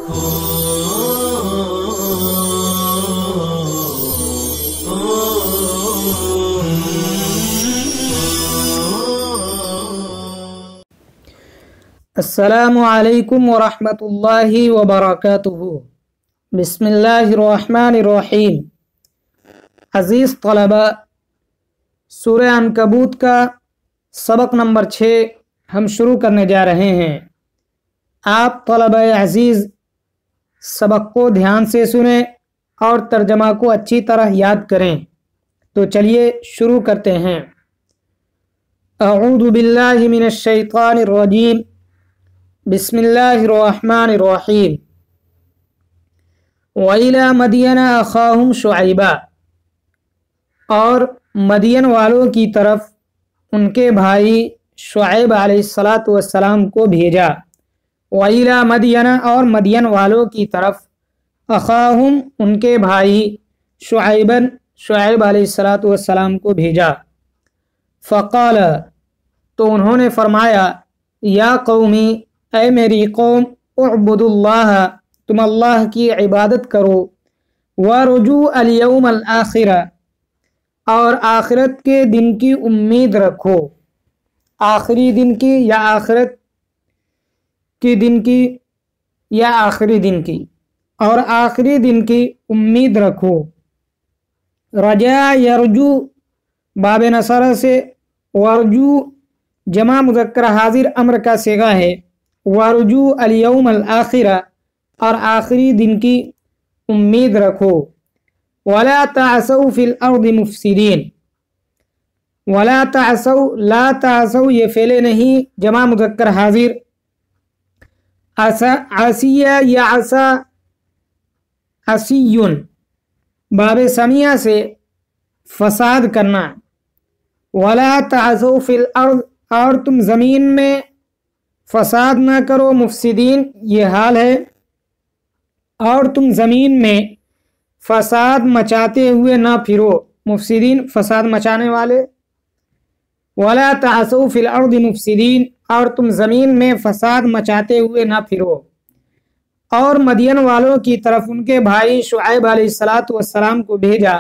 السلام علیکم ورحمۃ اللہ وبرکاتہ۔ بسم اللہ الرحمن الرحیم۔ عزیز طلباء، سورہ عنکبوت کا سبق نمبر 6 ہم شروع کرنے جا رہے ہیں۔ آپ طلباء عزیز سبق کو دھیان سے سنیں اور ترجمہ کو اچھی طرح یاد کریں۔ تو چلیے شروع کرتے ہیں۔ اعوذ باللہ من الشیطان الرجیم، بسم اللہ الرحمن الرحیم۔ وَإِلَى مَدْيَنَ أَخَاهُمْ شُعَيْبًا، اور مدین والوں کی طرف ان کے بھائی شعیب علیہ السلام کو بھیجا۔ وَإِلَى مَدْيَنَ، اور مدین والوں کی طرف أَخَاهُمْ ان کے بھائی شعیبًا، شعیب علیہ السلام کو بھیجا۔ فقال، تو انہوں نے فرمایا، یا قومی، اے میری قوم، اعبدوا اللہ، تم اللہ کی عبادت کرو، وارجوا الیوم الآخر، اور آخرت کے دن کی امید رکھو۔ آخری دن کی یا آخرت کے دن کی یا آخری دن کی، اور آخری دن کی امید رکھو۔ رجا یرجو باب نصرہ سے، ورجو جمع مذکر حاضر امر کا صیغہ ہے۔ وارجو الیوم الآخرہ، اور آخری دن کی امید رکھو۔ ولا تعثوا فی الارض مفسدین، ولا تعثوا، لا تعثوا یہ فعل نہیں جمع مذکر حاضر۔ عصیہ یا عصا، عصیٌ باب سمیہ سے فساد کرنا۔ ولا تعثوا فی الارض، اور تم زمین میں فساد نہ کرو، مفسدین یہ حال ہے، اور تم زمین میں فساد مچاتے ہوئے نہ پھرو، مفسدین فساد مچانے والے۔ ولا تعثوا فی الارض مفسدین، اور تم زمین میں فساد مچاتے ہوئے نہ پھرو۔ اور مدین والوں کی طرف ان کے بھائی شعیب علیہ السلام کو بھیجا،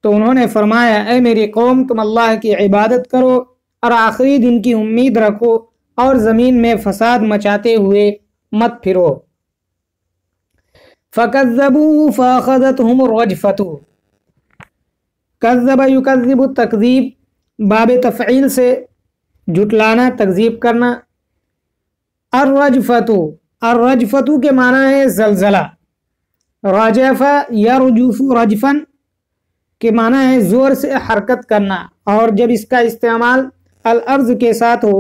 تو انہوں نے فرمایا، اے میری قوم، تم اللہ کی عبادت کرو اور آخری دن کی امید رکھو، اور زمین میں فساد مچاتے ہوئے مت پھرو۔ فَكَذَّبُوا فَأَخَذَتْهُمُ الرَّجْفَةُ، کذب یکذب تکذیب باب تفعیل سے جھٹلانا، تکذیب کرنا۔ الرجفة، الرجفة کے معنی ہے زلزلہ۔ رجف یرجف رجفا کے معنی ہے زور سے حرکت کرنا، اور جب اس کا استعمال الارض کے ساتھ ہو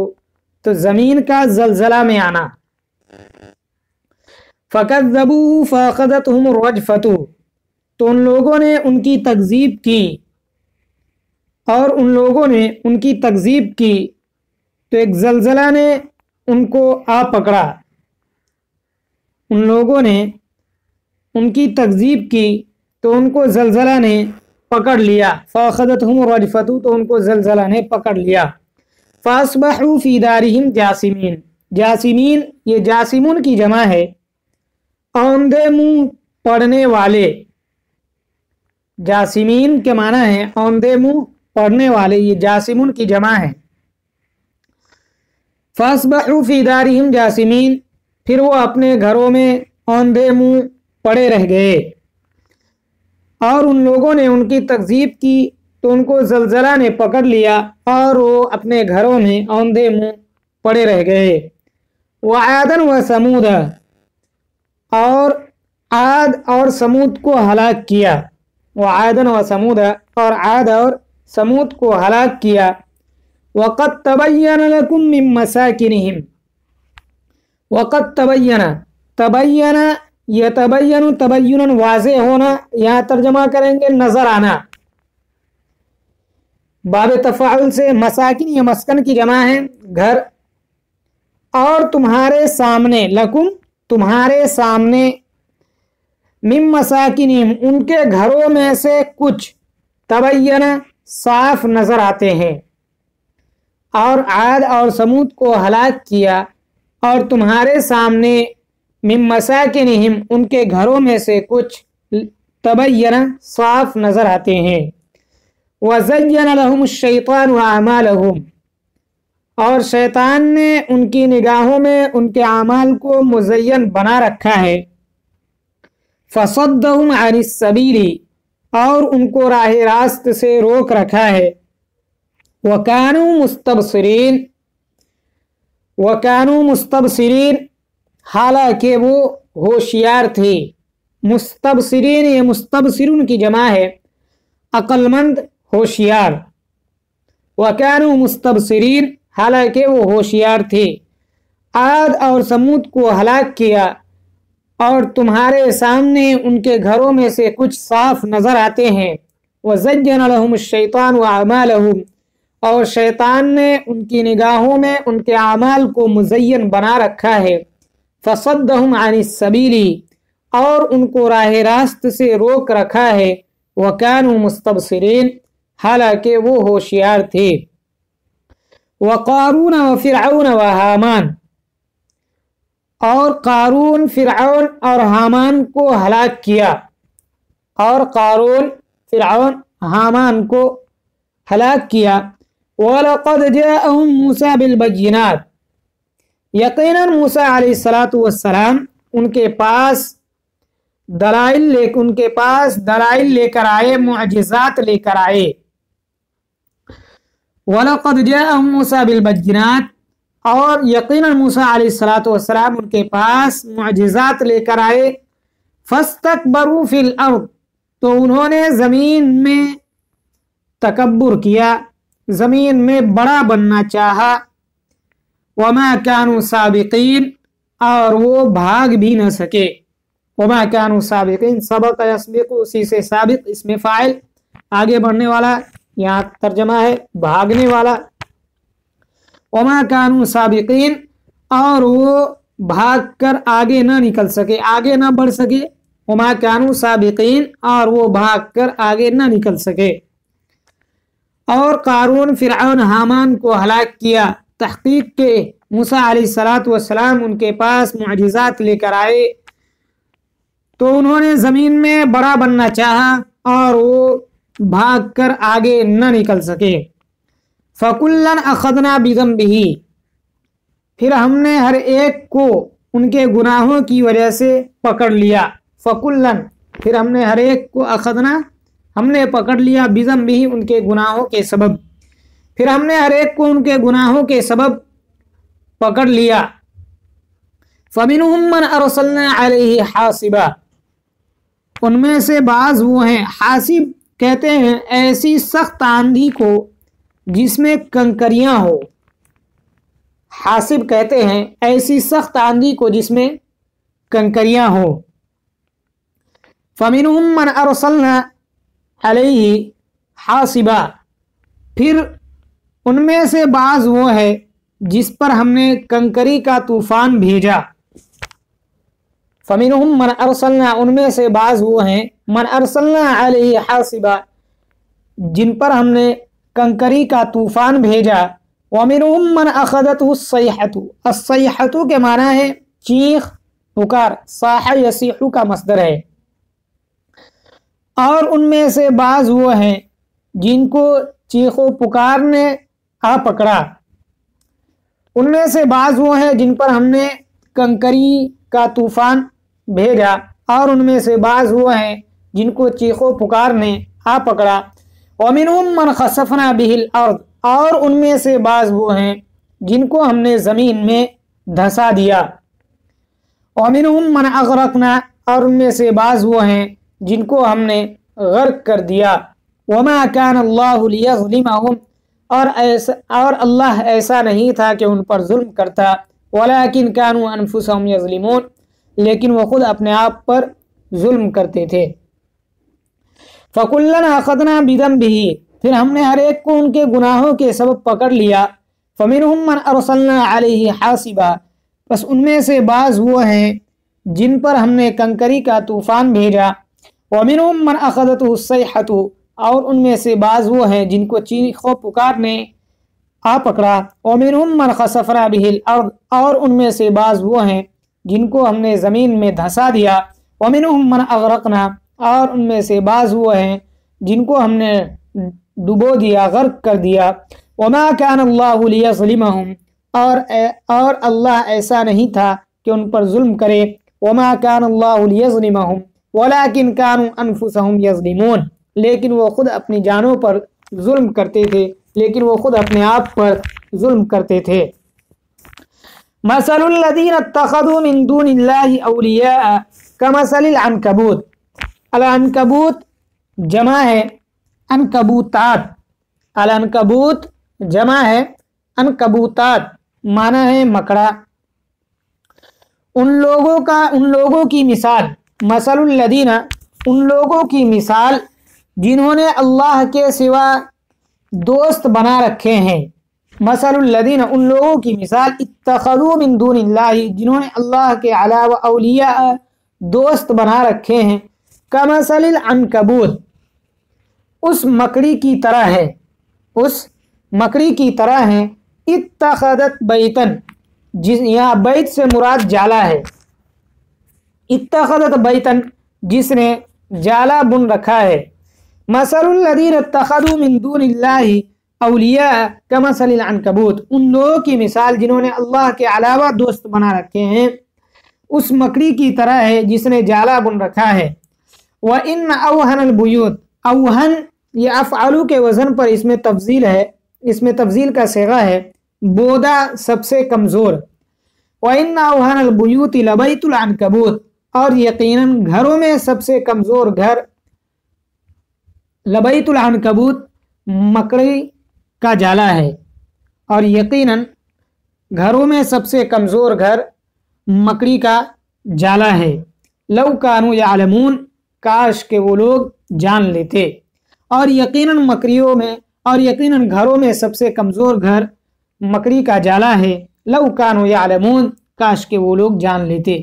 تو زمین کا زلزلہ میں آنا۔ فَكَذَّبُوا فَأَخَذَتْهُمُ الرَّجْفَةُ، تو ان لوگوں نے ان کی تکذیب کی، اور ان لوگوں نے ان کی تکذیب کی تو ایک زلزلہ نے ان کو آ پکڑا۔ ان لوگوں نے ان کی تکذیب کی تو ان کو زلزلہ نے پکڑ لیا۔ فَأَخَذَتْهُمُ الرَّجْفَةُ، تو ان کو زلزلہ نے پکڑ لیا۔ فَأَصْبَحُوا فِي دَارِهِمْ جَاثِمِينَ، جاسمین یہ جاسمون کی جمع ہے، اوندے منہ پڑھنے والے۔ جاسمین کے معنی ہے اوندے منہ پڑھنے والے، یہ جاسمون کی جمع ہے۔ فَأَصْبَحُوا فِي دَارِهِمْ جَاثِمِينَ، پھر وہ اپنے گھروں میں اوندے منہ پڑے رہ گئے۔ اور ان لوگوں نے ان کی تکذیب کی تو ان کو زلزلہ نے پکڑ لیا، اور وہ اپنے گھروں میں اوندے منہ پڑے رہ گئے۔ وَعَادًا وَثَمُودَ، اور عاد اور سمود کو ہلاک کیا۔ وَعَادًا وَثَمُودَ، اور عاد اور سمود کو ہلاک کیا۔ وَقَدْ تَبَيَّنَ لَكُم مِّن مَّسَاكِنِهِمْ، وَقَدْ تَبَيَّنَ، تبین یتبین تبینا واضح ہونا، یہاں ترجمہ کریں گے نظر آنا۔ باب تفاعل سے مساکن یا مسکن کی جمع ہے گھر۔ اور تمہارے سامنے، لکم تمہارے سامنے، من مساکنہم ان کے گھروں میں سے کچھ، تبین صاف نظر آتے ہیں۔ اور عاد اور سمود کو ہلاک کیا، اور تمہارے سامنے من مساکنہم ان کے گھروں میں سے کچھ تبین صاف نظر آتے ہیں وزین لهم الشیطان اعمالهم اور شیطان نے ان کی نگاہوں میں ان کے اعمال کو مزین بنا رکھا ہے فصدهم عن السبیل اور ان کو راہ راست سے روک رکھا ہے وَكَانُوا مُسْتَبْصِرِينَ حالانکہ وہ ہوشیار تھے۔ مستبصرین یہ مستبصرون کی جمع ہے، عقل مند ہوشیار۔ وَكَانُوا مُسْتَبْصِرِينَ حالانکہ وہ ہوشیار تھے۔ عاد اور سمود کو ہلاک کیا اور تمہارے سامنے ان کے گھروں میں سے کچھ صاف نظر آتے ہیں۔ وَزَيَّنَ لَهُمُ الشَّيْطَانُ أَعْمَالَهُمْ اور شیطان نے ان کی نگاہوں میں ان کے اعمال کو مزین بنا رکھا ہے۔ فَصَدَّهُمْ عَنِ السَّبِيلِ اور ان کو راہ راست سے روک رکھا ہے۔ وَكَانُوا مُسْتَبْصِرِينَ حالانکہ وہ ہوشیار تھے۔ وَقَارُونَ وَفِرْعَوْنَ وَحَامَانَ اور قارون، فرعون اور حامان کو ہلاک کیا۔ اور قارون، فرعون، حامان کو ہلاک کیا۔ وَلَقَدْ جَاءَهُمْ مُوسَى بِالْبَيِّنَاتِ یقیناً موسیٰ علیہ السلام ان کے پاس دلائل لے کر آئے، معجزات لے کر آئے۔ وَلَقَدْ جَاءَهُمْ مُوسَى بِالْبَيِّنَاتِ اور یقیناً موسیٰ علیہ السلام ان کے پاس معجزات لے کر آئے۔ فَاسْتَكْبَرُوا فِي الْأَرْضِ تو انہوں نے زمین میں تکبر کیا، زمین میں بڑا بننا چاہا۔ وَمَا كَانُوا سَابِقِينَ اور وہ بھاگ بھی نہ سکے۔ وَمَا كَانُوا سَابِقِينَ سبق یسبق اسی سے سابق اس میں فاعل آگے بڑھنے والا، یہاں ترجمہ ہے بھاگنے والا۔ وَمَا كَانُوا سَابِقِينَ اور وہ بھاگ کر آگے نہ نکل سکے، آگے نہ بڑھ سکے۔ وَمَا كَانُوا سَابِقِينَ اور وہ بھاگ کر آگے نہ نکل سکے۔ اور قارون، فرعون، حامان کو ہلاک کیا۔ تحقیق کے موسیٰ علیہ السلام ان کے پاس معجزات لے کر آئے تو انہوں نے زمین میں بڑا بننا چاہا اور وہ بھاگ کر آگے نہ نکل سکے۔ فَكُلًّا أَخَذْنَا بِذَنبِهِ پھر ہم نے ہر ایک کو ان کے گناہوں کی وجہ سے پکڑ لیا۔ فَكُلًّا پھر ہم نے ہر ایک کو أَخَذْنَا ہم نے پکڑ لیا، بِذَنبِهِ ان کے گناہوں کے سبب، پھر ہم نے ہر ایک کو ان کے گناہوں کے سبب پکڑ لیا۔ فَمِنْهُمْ مَنْ أَرْسَلْنَا عَلَيْهِ حَاصِبًا ان میں سے بعض وہ ہیں، حاصب کہتے ہیں ایسی سخت آندھی کو جس میں کنکریاں ہو۔ حاصب کہتے ہیں ایسی سخت آندھی کو جس میں کنکریاں ہو۔ فَمِنْهُمْ مَنْ أَرْسَلْنَا عَلَيْهِ حَاصِبًا پھر ان میں سے بعض وہ ہے جس پر ہم نے کنکری کا طوفان بھیجا۔ فَمِنْهُمْ مَنْ أَرْسَلْنَا ان میں سے بعض وہ ہیں، مَنْ أَرْسَلْنَا عَلَيْهِ حَاصِبًا جن پر ہم نے کنکری کا طوفان بھیجا۔ وَمِنْهُمْ مَنْ أَخَذَتْهُ الصَّيْحَةُ الصَّيْحَةُ کے معنی ہے چیخ پکار، صاح یصیح کا مصدر ہے۔ اور ان میں سے بعض وہ ہیں جن کو چیخ و پکار نے آ پکڑا۔ ان میں سے بعض وہ ہیں جن پر ہم نے کنکری کا طوفان بھیجا، اور ان میں سے بعض وہ ہیں جن کو چیخ و پکار نے آ پکڑا۔ وَمِنْهُمْ مَنْ خَسَفْنَا بِهِ الْأَرْضِ اور ان میں سے بعض وہ ہیں جن کو ہم نے زمین میں دھسا دیا۔ وَمِنْهُمْ مَنْ أَغْرَقْنَا اور ان میں سے بعض وہ ہیں جن کو ہم نے غرق کر دیا۔ وَمَا كَانَ اللَّهُ لِيَظْلِمَهُمْ اور اللہ ایسا نہیں تھا کہ ان پر ظلم کرتا، وَلَكِنْ كَانُوا أَنفُسَهُمْ يَظْلِمُونَ لیکن وہ خود اپنے آپ پر ظلم کرتے تھے۔ فَكُلًّا أَخَذْنَا بِذَنبِهِ پھر ہم نے ہر ایک کو ان کے گناہوں کے سبب پکڑ لیا۔ فَمِنْهُمْ مَنْ أَرْسَلْنَا عَلَيْهِ حَاصِبًا بس ان میں سے بعض وہ ہیں جن پر ہم نے کنکری کا طوفان بھیجا۔ وَمِنْهُمْ مَنْ أَخَذَتْهُ الصَّيْحَةُ اور ان میں سے بعض وہ ہیں جن کو چیخ و پکار نے آ پکڑا۔ وَمِنْهُمْ مَنْ خَسَفْنَا بِهِ الْأَرْضِ اور ان میں سے بعض وہ ہیں جن کو ہم نے زمین میں دھسا دیا، ومنہم من اغرقنا، اور ان میں سے بعض وہ ہیں جن کو ہم نے ڈبو دیا، غرق کر دیا، وما كان اللہ لیظلمہم، اور اللہ ایسا نہیں تھا کہ ان پر ظلم کرے، وما كان اللہ لیظلمہم ولكن كانوا انفسهم یظلمون، لیکن وہ خود اپنی جانوں پر ظلم کرتے تھے، لیکن وہ خود اپنے آپ پر ظلم کرتے تھے۔ مثل الذین اتخذوا من دون اللہ اولیاء کمثل العنکبوت، العنکبوت جمع ہے عنکبوتات، العنکبوت جمع ہے عنکبوتات، معنی ہے مکڑا۔ ان لوگوں کی مثال، مثل الذین، ان لوگوں کی مثال جنہوں نے اللہ کے سوا دوست بنا رکھے ہیں، مثل الذین، ان لوگوں کی مثال اتخذوا من دون اللہ، جنہوں نے اللہ کے علاوہ اولیاء دوست بنا رکھے ہیں، کمثل العنکبوت، اس مکڑی کی طرح ہے، اس مکڑی کی طرح ہے، اتخذت بیتن، یہاں بیت سے مراد جالا ہے، اتخذت بیتن، جس نے جالا بن رکھا ہے، مثل الذین اتخذوا من دون اللہ اولیاء کمثل العنکبوت، ان لوگوں کی مثال جنہوں نے اللہ کے علاوہ دوست بنا رکھے ہیں اس مکڑی کی طرح ہے جس نے جالا بن رکھا ہے۔ وَإِنَّ أَوْهَنَ الْبُيُوتِ، اوہن یہ افعلو کے وزن پر اس میں تفضیل ہے، اس میں تفضیل کا صیغہ ہے، بودا سب سے کمزور۔ وَإِنَّ أَوْهَنَ الْبُيُوتِ لَبَيْتُ الْعَنْكَبُوتِ، اور یقیناً گھروں میں سب سے کمزور گھر لبیت العنکبوت، مکڑی کا جالا ہے، اور یقیناً گھروں میں سب سے کمزور گھر مکڑی کا جالا ہے۔ لو کانوا یعلمون، کاش کہ وہ لوگ جان لیتے، اور یقیناً مکڑیوں میں اور یقیناً گھروں میں سب سے کمزور گھر مکڑی کا جالا ہے۔ لو کانوا یعلمون، کاش کہ وہ لوگ جان لیتے۔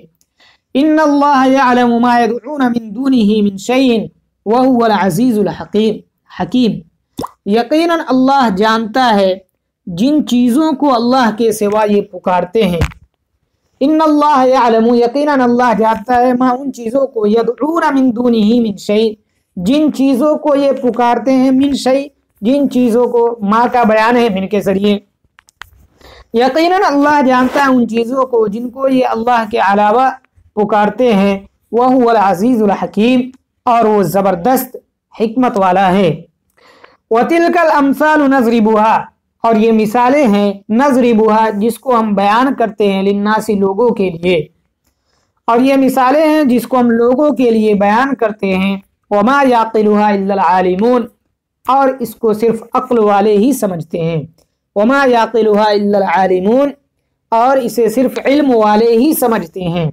ان اللہ یعلم ما یدعون من دونہ من شیء وہو العزیز الحکیم، یقیناً اللہ جانتا ہے جن چیزوں کو اللہ کے سوا یہ پکارتے ہیں۔ ان اللہ یعلم، یقیناً اللہ جانتا ہے، ما ان چیزوں کو، یدعون من دونہ من شیء، جن چیزوں کو یہ پکارتے ہیں، من شیء، جن چیزوں کو، ما کا بیان ہے من کے ذریعے، یقیناً اللہ جانتا ہے ان چیزوں کو جن کو یہ اللہ کے علاوہ پکارتے ہیں، وہو العزیز الحکیم، اور وہ زبردست حکمت والا ہے۔ وَتِلْكَ الْأَمْثَالُ نَضْرِبُهَا، اور یہ مثالیں ہیں، نَضْرِبُهَا، جس کو ہم بیان کرتے ہیں، لِلنَّاسِ، لوگوں کے لیے، اور یہ مثالیں ہیں جس کو ہم لوگوں کے لیے بیان کرتے ہیں، وَمَا يَعْقِلُهَا إِلَّا الْعَالِمُونَ، اور اس کو صرف عقل والے ہی سمجھتے ہیں، وَمَا يَعْقِلُهَا إِلَّا الْعَالِمُونَ، اور اسے صرف علم والے ہی سمجھتے ہیں،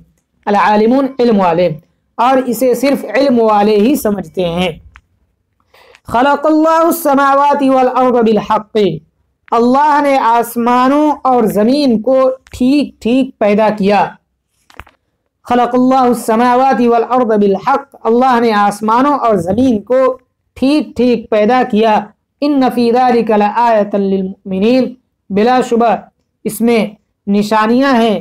العالمون علم والے، اور اسے صرف علم والے ہی سمجھتے ہیں۔ خلق اللہ السماوات والارض بالحق، اللہ نے آسمانوں اور زمین کو ٹھیک ٹھیک پیدا کیا۔ خلق اللہ السماوات والارض بالحق، اللہ نے آسمانوں اور زمین کو ٹھیک ٹھیک پیدا کیا۔ ان فی ذلک لآیۃ للمؤمنین، بلا شبہ اس میں نشانیاں ہیں،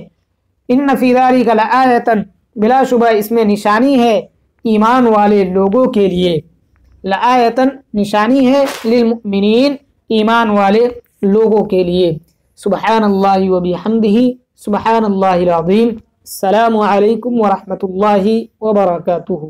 ان فی ذلک لآیۃ، بلا شبہ اس میں نشانی ہے ایمان والے لوگوں کے لیے، لآیۃ نشانی ہے، للمؤمنین ایمان والے لوگوں کے لیے۔ سبحان اللہ وبحمدہ، سبحان اللہ العظیم۔ السلام علیکم ورحمۃ اللہ وبرکاتہ۔